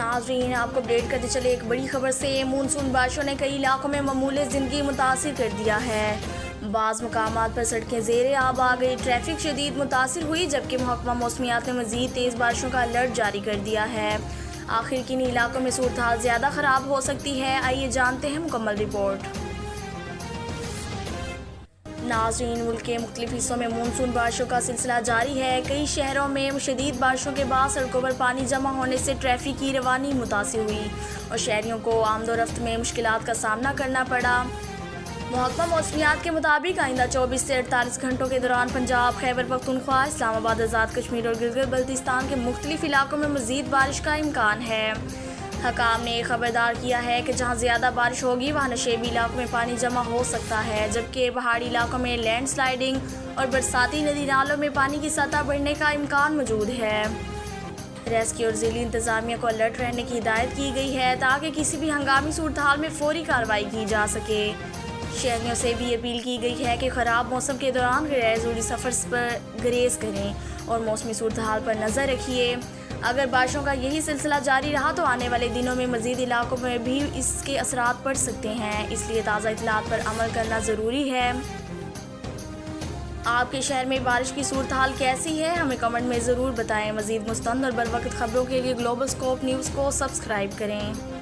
नाज़रीन, आपको अपडेट करते चले एक बड़ी खबर से। मानसून बारिशों ने कई इलाकों में मामूली ज़िंदगी मुतासिर कर दिया है। बाज़ मकामात पर सड़कें ज़ेरे आब आ गई, ट्रैफिक शदीद मुतासिर हुई, जबकि महकमा मौसमियात ने मज़ीद तेज़ बारिशों का अलर्ट जारी कर दिया है। आखिर किन इलाकों में सूरत हाल ज़्यादा ख़राब हो सकती है, आइए जानते हैं मुकम्मल रिपोर्ट। नाज़रीन, मुल्क के मुख्तलिफ हिस्सों में मानसून बारिशों का सिलसिला जारी है। कई शहरों में शदीद बारिशों के बाद सड़कों पर पानी जमा होने से ट्रैफिक की रवानी मुतासिर हुई और शहरियों को आमदोरफ्त में मुश्किलात का सामना करना पड़ा। महकमा मौसमियात के मुताबिक आइंदा 24 से 48 घंटों के दौरान पंजाब, खैबर पख्तूनख्वा, इस्लामाबाद, आज़ाद कश्मीर और गिलगित बल्तिस्तान के मुख्तलिफ इलाकों में मज़ीद बारिश का इम्कान है। हकाम ने खबरदार किया है कि जहां ज़्यादा बारिश होगी वहां नशेबी इलाकों में पानी जमा हो सकता है, जबकि पहाड़ी इलाकों में लैंडस्लाइडिंग और बरसाती नदी नालों में पानी की सतह बढ़ने का इम्कान मौजूद है। रेस्क्यू और ज़िली इंतज़ामिया को अलर्ट रहने की हिदायत की गई है ताकि किसी भी हंगामी सूरत हाल में फौरी कार्रवाई की जा सके। शहरियों से भी अपील की गई है कि ख़राब मौसम के दौरान गैर ज़रूरी सफ़र पर गुरेज करें और मौसमी सूरत हाल पर नज़र रखिए। अगर बारिशों का यही सिलसिला जारी रहा तो आने वाले दिनों में मज़ीद इलाकों में भी इसके असरात पड़ सकते हैं, इसलिए ताज़ा इत्तलात पर अमल करना ज़रूरी है। आपके शहर में बारिश की सूरत हाल कैसी है, हमें कमेंट में ज़रूर बताएं। मज़ीद मुस्तंद और बरवक्त खबरों के लिए ग्लोबल स्कोप न्यूज़ को सब्सक्राइब करें।